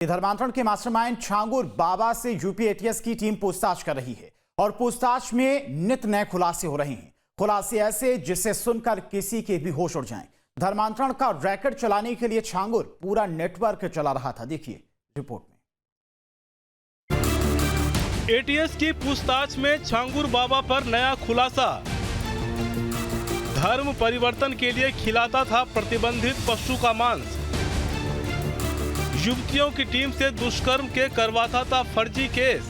धर्मांतरण के मास्टरमाइंड छांगुर बाबा से यूपी एटीएस की टीम पूछताछ कर रही है और पूछताछ में नित नए खुलासे हो रहे हैं। खुलासे ऐसे जिसे सुनकर किसी के भी होश उड़ जाएं। धर्मांतरण का रैकेट चलाने के लिए छांगुर पूरा नेटवर्क चला रहा था। देखिए रिपोर्ट में। एटीएस की पूछताछ में छांगुर बाबा पर नया खुलासा। धर्म परिवर्तन के लिए खिलाता था प्रतिबंधित पशु का मांस। युवतियों की टीम से दुष्कर्म के करवाता था फर्जी केस।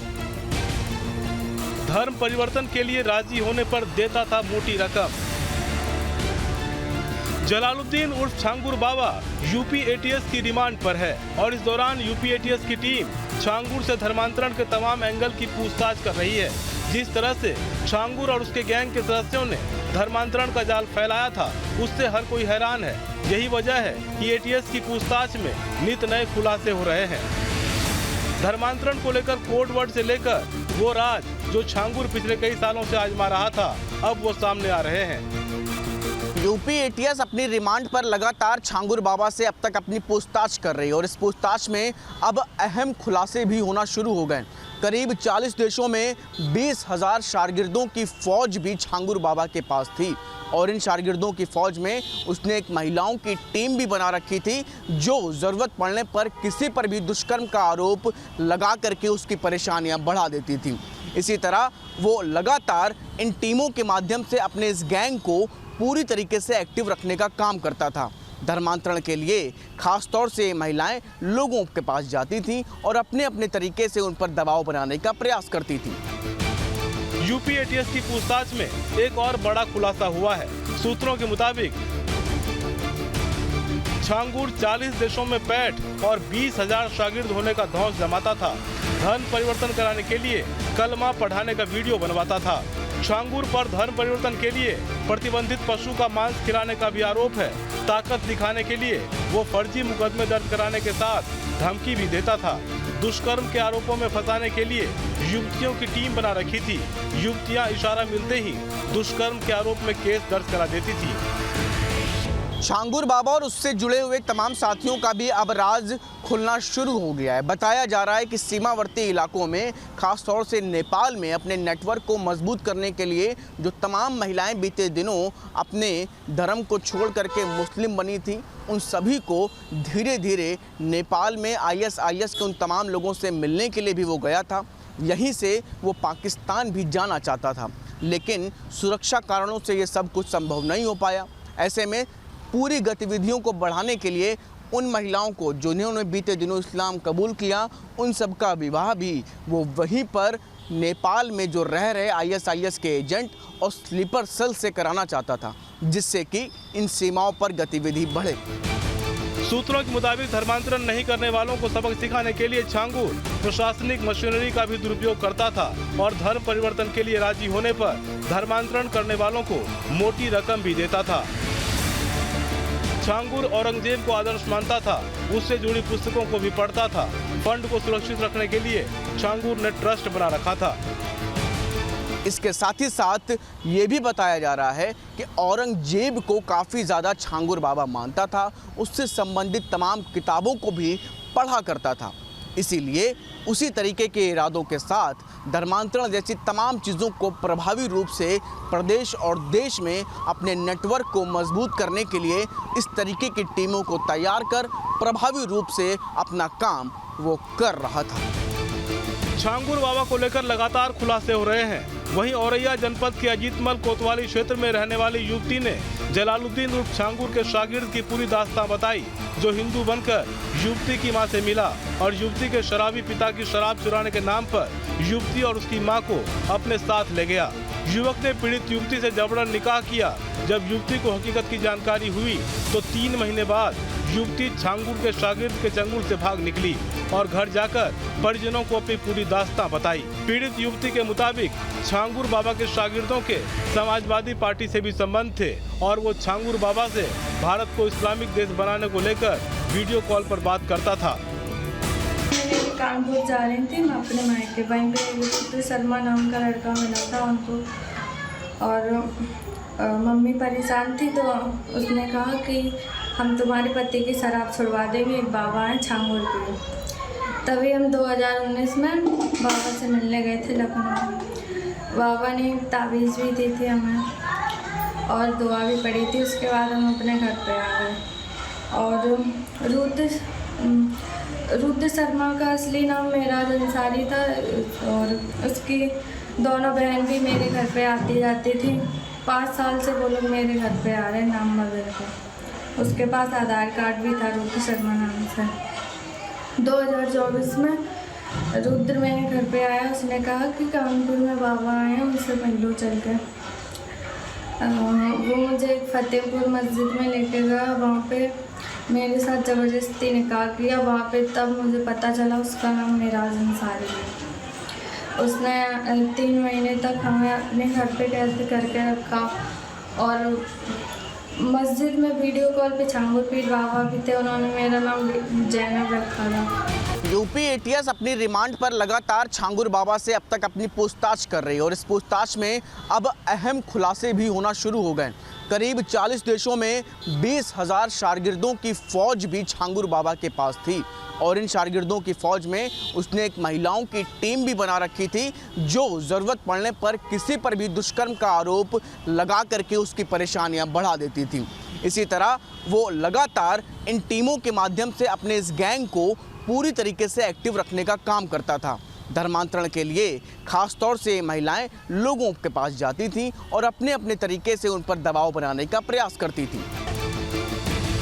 धर्म परिवर्तन के लिए राजी होने पर देता था मोटी रकम। जलालुद्दीन उर्फ छांगुर बाबा यूपी एटीएस की रिमांड पर है और इस दौरान यूपी एटीएस की टीम छांगुर से धर्मांतरण के तमाम एंगल की पूछताछ कर रही है। जिस तरह से छांगुर और उसके गैंग के सदस्यों ने धर्मांतरण का जाल फैलाया था, उससे हर कोई हैरान है। यही वजह है कि एटीएस की पूछताछ में नित नए खुलासे हो रहे हैं। धर्मांतरण को लेकर कोड वर्ड से लेकर वो राज जो छांगुर पिछले कई सालों से आजमा रहा था, अब वो सामने आ रहे हैं। यूपी एटीएस अपनी रिमांड पर लगातार छांगुर बाबा से अब तक अपनी पूछताछ कर रही है और इस पूछताछ में अब अहम खुलासे भी होना शुरू हो गए। करीब 40 देशों में 20,000 शागिर्दों की फौज भी छांगुर बाबा के पास थी और इन शागिर्दों की फौज में उसने एक महिलाओं की टीम भी बना रखी थी जो ज़रूरत पड़ने पर किसी पर भी दुष्कर्म का आरोप लगा करके उसकी परेशानियां बढ़ा देती थी। इसी तरह वो लगातार इन टीमों के माध्यम से अपने इस गैंग को पूरी तरीके से एक्टिव रखने का काम करता था। धर्मांतरण के लिए खास तौर से महिलाएं लोगों के पास जाती थीं और अपने अपने तरीके से उन पर दबाव बनाने का प्रयास करती थीं। यूपी एटीएस की पूछताछ में एक और बड़ा खुलासा हुआ है। सूत्रों के मुताबिक छांगुर 40 देशों में पैठ और 20,000 शागिर्द होने का धौंस जमाता था। धर्म परिवर्तन कराने के लिए कलमा पढ़ाने का वीडियो बनवाता था। छांगुर पर धर्म परिवर्तन के लिए प्रतिबंधित पशु का मांस खिलाने का भी आरोप है। ताकत दिखाने के लिए वो फर्जी मुकदमे दर्ज कराने के साथ धमकी भी देता था। दुष्कर्म के आरोपों में फंसाने के लिए युवतियों की टीम बना रखी थी। युवतियां इशारा मिलते ही दुष्कर्म के आरोप में केस दर्ज करा देती थी। छांगुर बाबा और उससे जुड़े हुए तमाम साथियों का भी अब राज खुलना शुरू हो गया है। बताया जा रहा है कि सीमावर्ती इलाकों में खास तौर से नेपाल में अपने नेटवर्क को मजबूत करने के लिए जो तमाम महिलाएं बीते दिनों अपने धर्म को छोड़ करके मुस्लिम बनी थी, उन सभी को धीरे धीरे नेपाल में आईएसआईएस के उन तमाम लोगों से मिलने के लिए भी वो गया था। यहीं से वो पाकिस्तान भी जाना चाहता था, लेकिन सुरक्षा कारणों से ये सब कुछ संभव नहीं हो पाया। ऐसे में पूरी गतिविधियों को बढ़ाने के लिए उन महिलाओं को जिन्होंने बीते दिनों इस्लाम कबूल किया, उन सब का विवाह भी वो वहीं पर नेपाल में जो रह रहे आईएसआईएस के एजेंट और स्लीपर सेल से कराना चाहता था, जिससे कि इन सीमाओं पर गतिविधि बढ़े। सूत्रों के मुताबिक धर्मांतरण नहीं करने वालों को सबक सिखाने के लिए छांगुर प्रशासनिक मशीनरी का भी दुरुपयोग करता था और धर्म परिवर्तन के लिए राजी होने पर धर्मांतरण करने वालों को मोटी रकम भी देता था। छांगुर औरंगजेब को आदर्श मानता था, उससे जुड़ी पुस्तकों को भी पढ़ता था। फंड को सुरक्षित रखने के लिए छांगुर ने ट्रस्ट बना रखा था। इसके साथ ही साथ ये भी बताया जा रहा है कि औरंगजेब को काफ़ी ज़्यादा छांगुर बाबा मानता था, उससे संबंधित तमाम किताबों को भी पढ़ा करता था। इसीलिए उसी तरीके के इरादों के साथ धर्मांतरण जैसी तमाम चीज़ों को प्रभावी रूप से प्रदेश और देश में अपने नेटवर्क को मजबूत करने के लिए इस तरीके की टीमों को तैयार कर प्रभावी रूप से अपना काम वो कर रहा था। छांगुर बाबा को लेकर लगातार खुलासे हो रहे हैं। वहीं औरैया जनपद के अजीतमल कोतवाली क्षेत्र में रहने वाली युवती ने जलालुद्दीन उर्फ छांगुर के शागिर्द की पूरी दास्तां बताई, जो हिंदू बनकर युवती की मां से मिला और युवती के शराबी पिता की शराब चुराने के नाम पर युवती और उसकी मां को अपने साथ ले गया। युवक ने पीड़ित युवती से जबरन निकाह किया। जब युवती को हकीकत की जानकारी हुई तो 3 महीने बाद युवती छांगुर के शागिर्द के चंगुल से भाग निकली और घर जाकर परिजनों को अपनी पूरी दास्तां बताई। पीड़ित युवती के मुताबिक छांगुर बाबा के शागिर्दों के समाजवादी पार्टी से भी संबंध थे और वो छांगुर बाबा से भारत को इस्लामिक देश बनाने को लेकर वीडियो कॉल पर बात करता था। कानपुर जा रही थी मैं अपने मायके, वहीं पे सलमा नाम का लड़का मिला था उनको, और मम्मी परेशान थी तो उसने कहा कि हम तुम्हारे पति की शराब छुड़वा देंगे, एक बाबा हैं छांगुर के। तभी हम 2019 में बाबा से मिलने गए थे लखनऊ। बाबा ने ताबीज़ भी दी थी हमें और दुआ भी पड़ी थी। उसके बाद हम अपने घर पे आ गए। और रुद्र शर्मा का असली नाम मेराज अंसारी था और उसकी दोनों बहन भी मेरे घर पे आती जाती थी। 5 साल से वो लोग मेरे घर पे आ रहे हैं नाम बदल के। उसके पास आधार कार्ड भी था रुद्र शर्मा नाम से। 2024 में रुद्र मेरे घर पे आया। उसने कहा कि कानपुर में बाबा आए हैं, उनसे मिल लो चल के। वो मुझे फतेहपुर मस्जिद में लेके गया। वहाँ पे मेरे साथ ज़बरदस्ती निकाह किया। वहाँ पे तब मुझे पता चला उसका नाम मेराज अंसारी है। उसने 3 महीने तक हमें अपने घर पे कैद करके रखा और मस्जिद में वीडियो कॉल पे छांगुर पीर बाबा भी थे। उन्होंने मेरा नाम जैनब रखा था। यूपी एटीएस अपनी रिमांड पर लगातार छांगुर बाबा से अब तक अपनी पूछताछ कर रही है और इस पूछताछ में अब अहम खुलासे भी होना शुरू हो गए। करीब 40 देशों में 20,000 शागिर्दों की फौज भी छांगुर बाबा के पास थी और इन शागिर्दों की फौज में उसने एक महिलाओं की टीम भी बना रखी थी जो ज़रूरत पड़ने पर किसी पर भी दुष्कर्म का आरोप लगा करके उसकी परेशानियां बढ़ा देती थी। इसी तरह वो लगातार इन टीमों के माध्यम से अपने इस गैंग को पूरी तरीके से एक्टिव रखने का काम करता था। धर्मांतरण के लिए खास तौर से महिलाएं लोगों के पास जाती थीं और अपने अपने तरीके से उन पर दबाव बनाने का प्रयास करती थीं।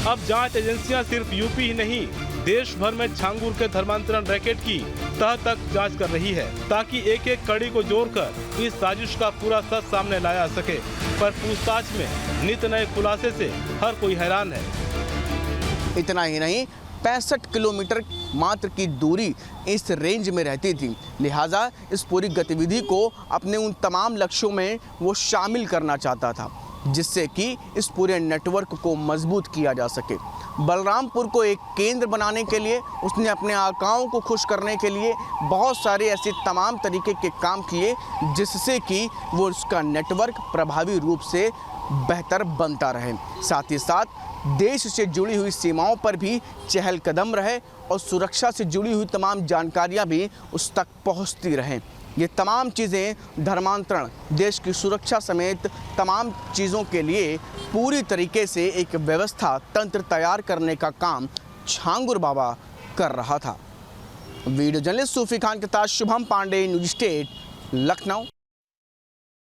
अब जांच एजेंसियां सिर्फ यूपी ही नहीं देश भर में छांगुर के धर्मांतरण रैकेट की तह तक जांच कर रही है ताकि एक एक कड़ी को जोड़कर इस साजिश का पूरा सच सामने लाया सके। पर पूछताछ में नित नए खुलासे से हर कोई हैरान है। इतना ही नहीं, 65 किलोमीटर मात्र की दूरी इस रेंज में रहती थी, लिहाजा इस पूरी गतिविधि को अपने उन तमाम लक्ष्यों में वो शामिल करना चाहता था जिससे कि इस पूरे नेटवर्क को मजबूत किया जा सके। बलरामपुर को एक केंद्र बनाने के लिए उसने अपने आकाओं को खुश करने के लिए बहुत सारे ऐसे तमाम तरीके के काम किए जिससे कि वो उसका नेटवर्क प्रभावी रूप से बेहतर बनता रहे। साथ ही साथ देश से जुड़ी हुई सीमाओं पर भी चहलकदम रहे और सुरक्षा से जुड़ी हुई तमाम जानकारियां भी उस तक पहुंचती रहें। ये तमाम चीज़ें धर्मांतरण, देश की सुरक्षा समेत तमाम चीज़ों के लिए पूरी तरीके से एक व्यवस्था तंत्र तैयार करने का काम छांगुर बाबा कर रहा था। वीडियो जर्नलिस्ट सूफी खान के साथ शुभम पांडे, न्यूज स्टेट, लखनऊ।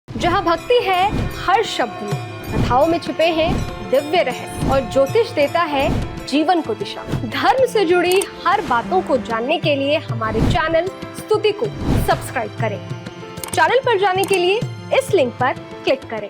जहां भक्ति है हर शब्द में, कथाओं में छुपे हैं दिव्य रहस्य और ज्योतिष देता है जीवन को दिशा। धर्म से जुड़ी हर बातों को जानने के लिए हमारे चैनल स्तुति को सब्सक्राइब करें। चैनल पर जाने के लिए इस लिंक पर क्लिक करें।